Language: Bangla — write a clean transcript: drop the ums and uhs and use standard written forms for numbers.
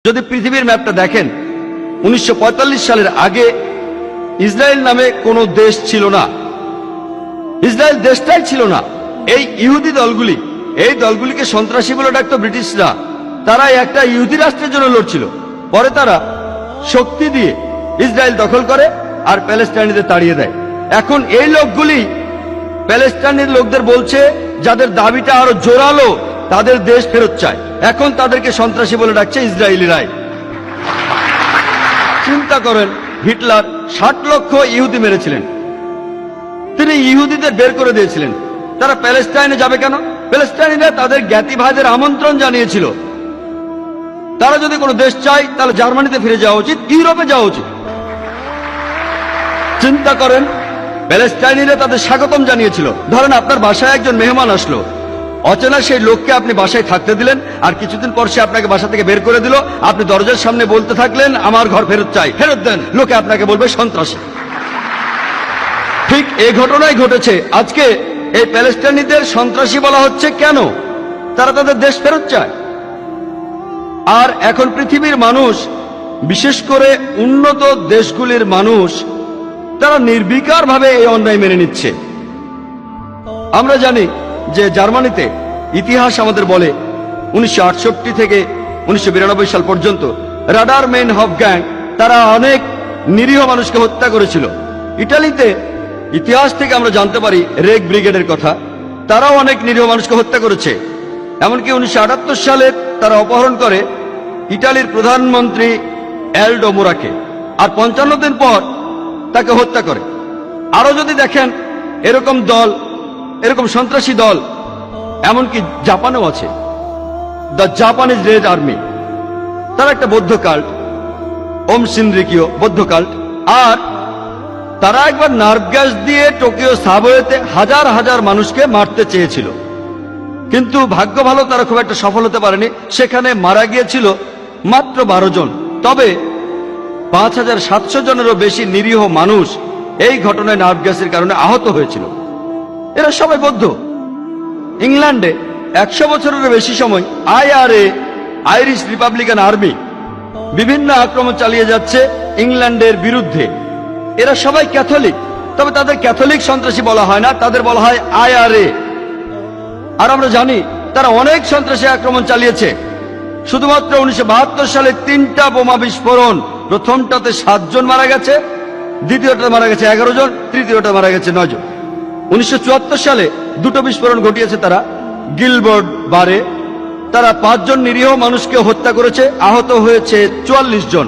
যদি পৃথিবীর ম্যাপটা দেখেন 1945 সালের আগে ইসরায়েল নামে কোনো দেশ ছিল না। ইসরায়েল দেশটাই ছিল না। এই ইহুদি দলগুলি, এই দলগুলিকে সন্ত্রাসী বলে ডাকতো ব্রিটিশরা। তারা একটা ইহুদি রাষ্ট্রের জন্য লড়ছিল। পরে তারা শক্তি দিয়ে ইসরায়েল দখল করে আর প্যালেস্টাইনিদের তাড়িয়ে দেয়। এখন এই লোকগুলি প্যালেস্টাইনের লোকদের বলছে, যাদের দাবিটা আরো জোরালো, তাদের দেশ ফেরত চায়। এখন তাদেরকে সন্ত্রাসী বলে ডাকছে ইসরায়েলিরাই। চিন্তা করেন, হিটলার 60 লক্ষ ইহুদি মেরেছিলেন। তিনি ইহুদিদের বের করে দিয়েছিলেন। তারা প্যালেস্টাইনে যাবে কেন? প্যালেস্টাইনিরা তাদের জ্ঞাতি ভাইদের আমন্ত্রণ জানিয়েছিল। তারা যদি কোনো দেশ চায় তাহলে জার্মানিতে ফিরে যাওয়া উচিত, ইউরোপে যাওয়া উচিত। চিন্তা করেন, প্যালেস্টাইনিরা তাদের স্বাগতম জানিয়েছিল। ধরেন আপনার বাসায় একজন মেহমান আসলো, অচেনা সেই লোককে আপনি বাসায় থাকতে দিলেন, আর কিছুদিন পর সে আপনাকে বাসা থেকে বের করে দিল। আপনি দরজার সামনে বলতে থাকলেন, আমার ঘর ফেরত চাই, ফেরত দেন। লোকে আপনাকে বলবে সন্ত্রাসী। ঠিক এই ঘটনাই ঘটেছে। আজকে এই প্যালেস্টাইনিদের সন্ত্রাসী বলা হচ্ছে কেন? তারা তাদের দেশ ফেরত চায়। আর এখন পৃথিবীর মানুষ, বিশেষ করে উন্নত দেশগুলির মানুষ, তারা নির্বিকারভাবে এই অন্যায় মেনে নিচ্ছে। আমরা জানি যে জার্মানিতে ইতিহাস আমাদের বলে 1968 থেকে 1992 সাল পর্যন্ত রাডার মেন হফ গ্যাং তারা অনেক নিরীহ মানুষকে হত্যা করেছিল। ইটালিতে ইতিহাস থেকে আমরা জানতে পারি রেগ ব্রিগেডের কথা, তারাও অনেক নিরীহ মানুষকে হত্যা করেছে। এমনকি 1978 সালে তারা অপহরণ করে ইটালির প্রধানমন্ত্রী এলডো মোরাকে, আর 55 দিন পর তাকে হত্যা করে। আরো যদি দেখেন এরকম দল, এরকম সন্ত্রাসী দল এমনকি জাপানেও আছে, দ্য জাপানিজ রেড আর্মি। তারা একটা বৌদ্ধ কাল্ট, ওম শিনরিকিও বৌদ্ধ কাল্ট। আর তারা একবার নার্ভ গ্যাস দিয়ে টোকিও সাবওয়েতে হাজার হাজার মানুষকে মারতে চেয়েছিল, কিন্তু ভাগ্য ভালো তারা খুব একটা সফল হতে পারেনি। সেখানে মারা গিয়েছিল মাত্র 12 জন। তবে 5700 জনেরও বেশি নিরীহ মানুষ এই ঘটনায় নার্ভ গ্যাসের কারণে আহত হয়েছিল। এরা সবাই বৌদ্ধ। ইংল্যান্ডে 100 বছরের বেশি সময় IRA, আইরিশ রিপাবলিকান আর্মি, বিভিন্ন আক্রমণ চালিয়ে যাচ্ছে ইংল্যান্ডের বিরুদ্ধে। এরা সবাই ক্যাথলিক, তবে তাদের ক্যাথলিক সন্ত্রাসী বলা হয় না, তাদের বলা হয় IRA। আর আমরা জানি তারা অনেক সন্ত্রাসী আক্রমণ চালিয়েছে। শুধুমাত্র 1972 সালে 3টা বোমা বিস্ফোরণ, প্রথমটাতে 7 জন মারা গেছে, দ্বিতীয়টা মারা গেছে 11 জন, তৃতীয়টা মারা গেছে 9 জন। 1974 সালে 2টো বিস্ফোরণ ঘটিয়েছে তারা গিলবার্ট বারে। তারা 5 জন নিরীহ মানুষকে হত্যা করেছে, আহত হয়েছে 44 জন।